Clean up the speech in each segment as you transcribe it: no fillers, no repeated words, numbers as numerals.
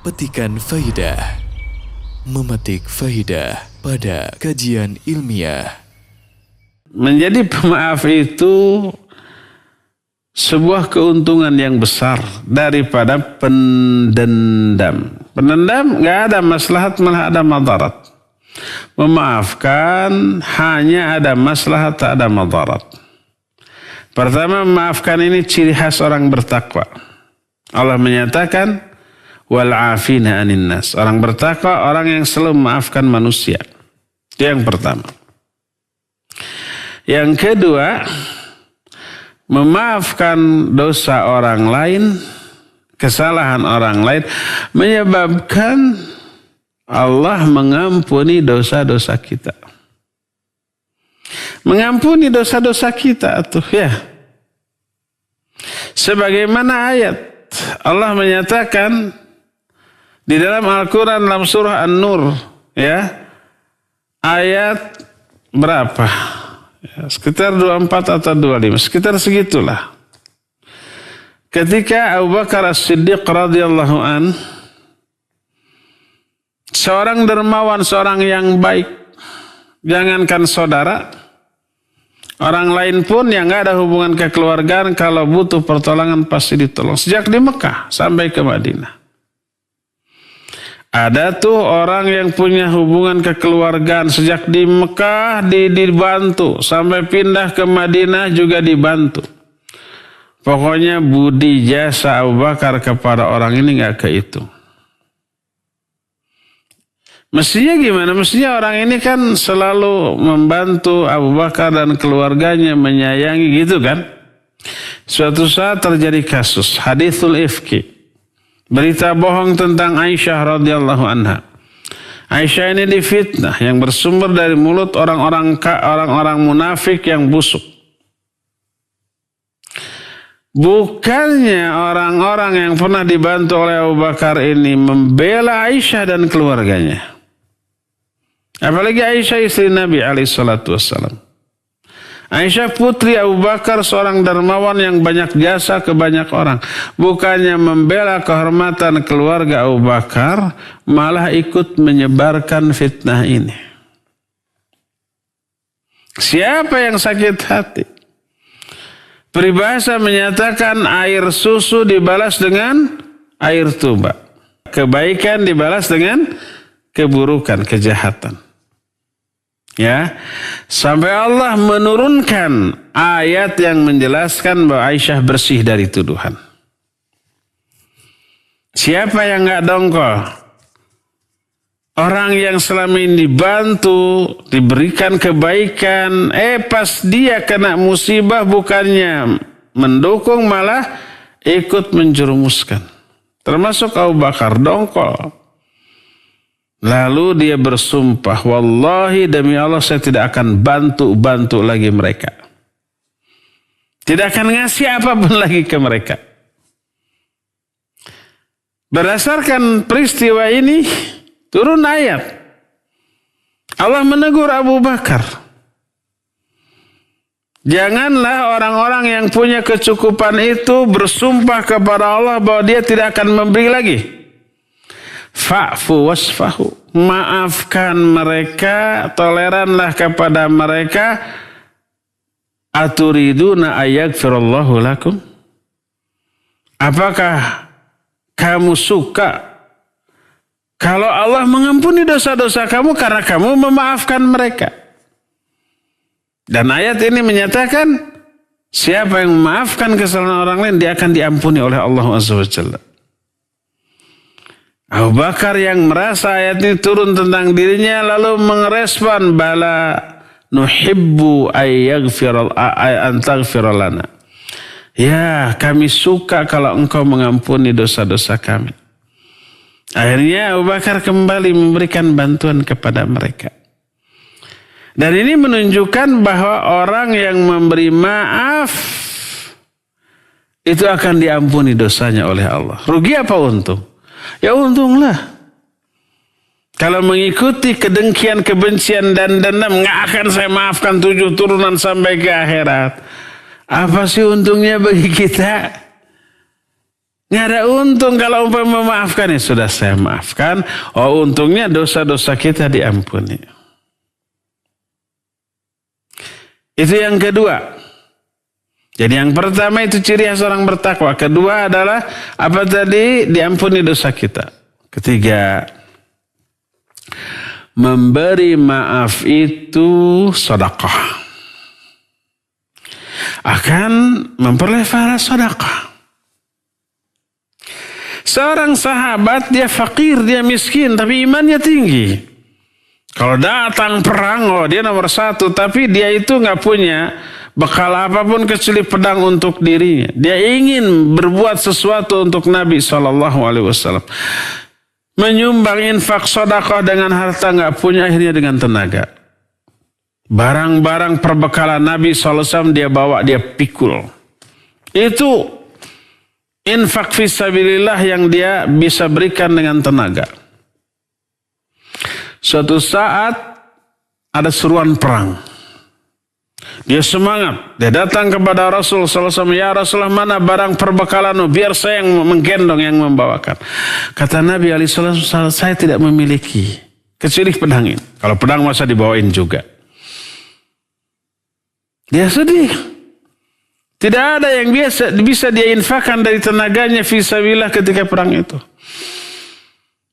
Petikan Faidah. Memetik faidah pada kajian ilmiah. Menjadi pemaaf itu sebuah keuntungan yang besar daripada pendendam. Pendendam gak ada maslahat, malah ada madarat. Memaafkan hanya ada maslahat, tak ada madarat. Pertama, memaafkan ini ciri khas orang bertakwa. Allah menyatakan wal afina anin nas. Orang bertakwa orang yang selalu memaafkan manusia. Itu yang pertama. Yang kedua, memaafkan dosa orang lain, kesalahan orang lain menyebabkan Allah mengampuni dosa-dosa kita. Mengampuni dosa-dosa kita tuh ya. Sebagaimana ayat Allah menyatakan di dalam Al-Quran dalam surah An-Nur ya, ayat berapa? Ya, sekitar 24 atau 25, sekitar segitulah. Ketika Abu Bakar As-Siddiq radhiyallahu an, seorang dermawan, seorang yang baik, jangankan saudara, orang lain pun yang gak ada hubungan kekeluargaan, kalau butuh pertolongan pasti ditolong. Sejak di Mekah sampai ke Madinah. Ada tuh orang yang punya hubungan kekeluargaan sejak di Mekah dibantu, sampai pindah ke Madinah juga dibantu. Pokoknya budi jasa Abu Bakar kepada orang ini gak kehitung. Mestinya gimana? Mestinya orang ini kan selalu membantu Abu Bakar dan keluarganya, menyayangi gitu kan. Suatu saat terjadi kasus hadithul ifki, berita bohong tentang Aisyah radhiyallahu anha. Aisyah ini difitnah yang bersumber dari mulut orang-orang munafik yang busuk. Bukannya orang-orang yang pernah dibantu oleh Abu Bakar ini membela Aisyah dan keluarganya. Apalagi Aisyah istri Nabi SAW. Aisyah putri Abu Bakar, seorang dermawan yang banyak jasa ke banyak orang. Bukannya membela kehormatan keluarga Abu Bakar, malah ikut menyebarkan fitnah ini. Siapa yang sakit hati? Peribahasa menyatakan air susu dibalas dengan air tuba. Kebaikan dibalas dengan keburukan, kejahatan. Ya, sampai Allah menurunkan ayat yang menjelaskan bahwa Aisyah bersih dari tuduhan. Siapa yang gak dongkol? Orang yang selama ini dibantu, diberikan kebaikan, pas dia kena musibah bukannya mendukung, malah ikut menjerumuskan. Termasuk Abu Bakar, dongkol. Lalu dia bersumpah, wallahi demi Allah saya tidak akan bantu lagi mereka. Tidak akan ngasih apapun lagi ke mereka. Berdasarkan peristiwa ini turun ayat. Allah menegur Abu Bakar. Janganlah orang-orang yang punya kecukupan itu bersumpah kepada Allah bahwa dia tidak akan memberi lagi. Fa'fu wasfahu. Maafkan mereka, toleranlah kepada mereka. Aturiduna ayaghfirallahu lakum. Apakah kamu suka kalau Allah mengampuni dosa-dosa kamu karena kamu memaafkan mereka? Dan ayat ini menyatakan siapa yang memaafkan kesalahan orang lain, dia akan diampuni oleh Allah Azza wa Jalla. Abu Bakar yang merasa ayat ini turun tentang dirinya lalu mengerespon, bala nuhibbu antaghfiralana. Ya, kami suka kalau engkau mengampuni dosa-dosa kami. Akhirnya Abu Bakar kembali memberikan bantuan kepada mereka. Dan ini menunjukkan bahwa orang yang memberi maaf itu akan diampuni dosanya oleh Allah. Rugi apa untung? Ya untunglah. Kalau mengikuti kedengkian, kebencian dan dendam, nggak akan saya maafkan 7 turunan sampai ke akhirat. Apa sih untungnya bagi kita? Nggak ada untung kalau umpama memaafkan, ya sudah saya maafkan. Oh, untungnya dosa-dosa kita diampuni. Itu yang kedua. Jadi yang pertama itu ciri khas orang bertakwa. Kedua adalah apa tadi? Diampuni dosa kita. Ketiga, memberi maaf itu sedekah. Akan memperoleh pahala sedekah. Seorang sahabat, dia fakir, dia miskin, tapi imannya tinggi. Kalau datang perang, oh dia nomor satu. Tapi dia itu nggak punya bekal apapun kecuali pedang untuk dirinya. Dia ingin berbuat sesuatu untuk Nabi SAW. Menyumbang infak sedekah dengan harta, nggak punya, akhirnya dengan tenaga. Barang-barang perbekalan Nabi SAW dia bawa, dia pikul. Itu infak fisabilillah yang dia bisa berikan dengan tenaga. Suatu saat ada seruan perang. Dia semangat. Dia datang kepada Rasul SAW. Ya Rasulullah, mana barang perbekalanmu? Biar saya yang menggendong, yang membawakan. Kata Nabi SAW, saya tidak memiliki. Kecuali pedang ini. Kalau pedang masa dibawain juga. Dia sedih. Tidak ada yang bisa dia infakkan dari tenaganya fisabilillah ketika perang itu.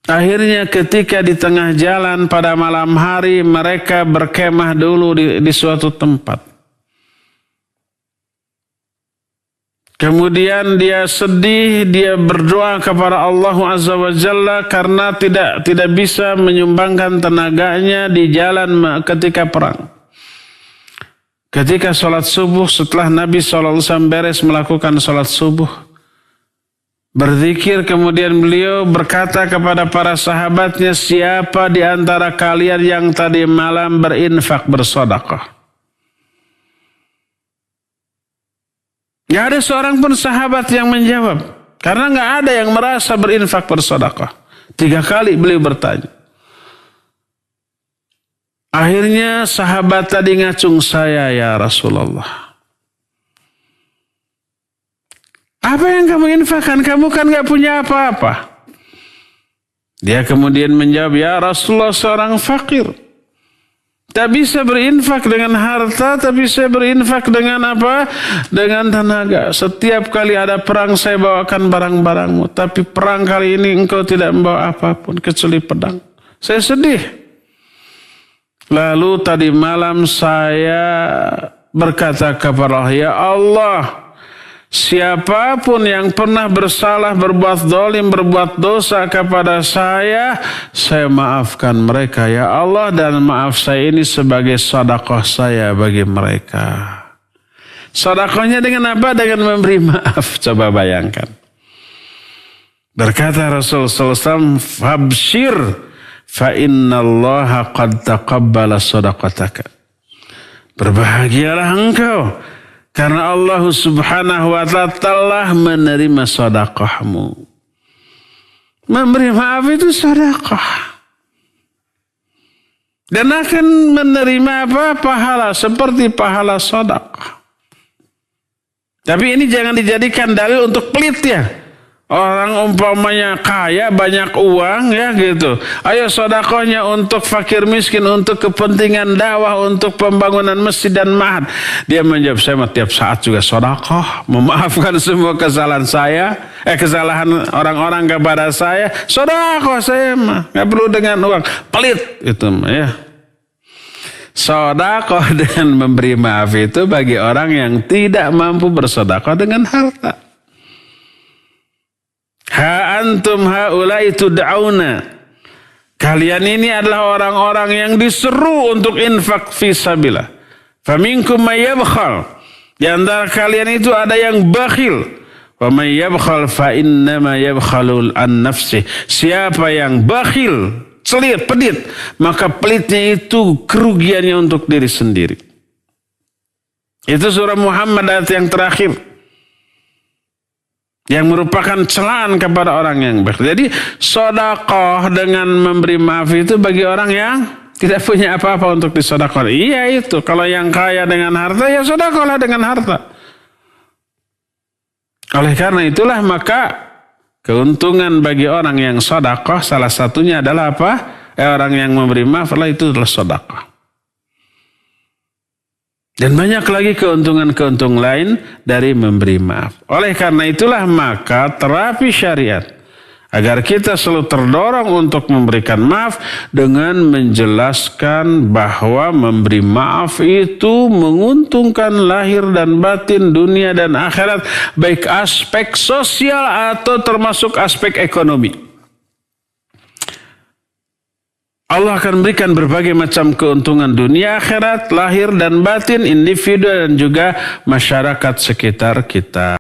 Akhirnya ketika di tengah jalan pada malam hari, mereka berkemah dulu di suatu tempat. Kemudian dia sedih, dia berdoa kepada Allah Azza wa Jalla karena tidak bisa menyumbangkan tenaganya di jalan ketika perang. Ketika sholat subuh, setelah Nabi SAW beres melakukan sholat subuh, berzikir, kemudian beliau berkata kepada para sahabatnya, siapa di antara kalian yang tadi malam berinfak bersedekah? Gak ada seorang pun sahabat yang menjawab, karena gak ada yang merasa berinfak bersedekah. 3 kali beliau bertanya. Akhirnya sahabat tadi ngacung, saya ya Rasulullah. Apa yang kamu infakkan? Kamu kan gak punya apa-apa. Dia kemudian menjawab, ya Rasulullah, seorang fakir. Tak bisa berinfak dengan harta, tapi saya berinfak dengan apa? Dengan tenaga. Setiap kali ada perang saya bawakan barang-barangmu. Tapi perang kali ini engkau tidak membawa apapun kecuali pedang. Saya sedih. Lalu tadi malam saya berkata kepada Allah, ya Allah, siapapun yang pernah bersalah, berbuat zalim, berbuat dosa kepada saya maafkan mereka ya Allah, dan maaf saya ini sebagai sedekah saya bagi mereka. Sedekahnya dengan apa? Dengan memberi maaf. Coba bayangkan. Berkata Rasulullah SAW, fabshir fa innallaha qad taqabbala shadaqataka. Berbahagialah engkau karena Allah Subhanahu wa ta'ala telah menerima sedekahmu. Memberi maaf itu sedekah. Dan akan menerima apa? Pahala seperti pahala sedekah. Tapi ini jangan dijadikan dalil untuk pelit ya. Orang umpamanya kaya, banyak uang ya gitu. Ayo sedekahnya untuk fakir miskin, untuk kepentingan dakwah, untuk pembangunan masjid dan ma'had. Dia menjawab, saya tiap saat juga sedekah, memaafkan semua kesalahan saya, kesalahan orang-orang kepada saya. Sedekah saya mah, enggak perlu dengan uang. Pelit itu mah ya. Sedekah dengan memberi maaf itu bagi orang yang tidak mampu bersedekah dengan harta. Ha antum haulai tud'auna. Kalian ini adalah orang-orang yang diseru untuk infak fisabilillah. Faminkum may yabkhal. Di antara kalian itu ada yang bakhil. Wa may yabkhal fa innama yabkhalul an nafsih. Siapa yang bakhil, celir, pedit, maka pelitnya itu kerugiannya untuk diri sendiri. Itu surah Muhammad ayat yang terakhir, yang merupakan celaan kepada orang yang bakhil. Jadi sedekah dengan memberi maaf itu bagi orang yang tidak punya apa-apa untuk disedekahkan. Iya itu. Kalau yang kaya dengan harta, ya sedekahlah dengan harta. Oleh karena itulah maka Keuntungan bagi orang yang sedekah salah satunya adalah apa? Orang yang memberi maaf adalah itu adalah sedekah. Dan banyak lagi keuntungan-keuntungan lain dari memberi maaf. Oleh karena itulah maka terapi syariat agar kita selalu terdorong untuk memberikan maaf dengan menjelaskan bahwa memberi maaf itu menguntungkan lahir dan batin, dunia dan akhirat, baik aspek sosial atau termasuk aspek ekonomi. Allah akan berikan berbagai macam keuntungan dunia, akhirat, lahir dan batin, individu dan juga masyarakat sekitar kita.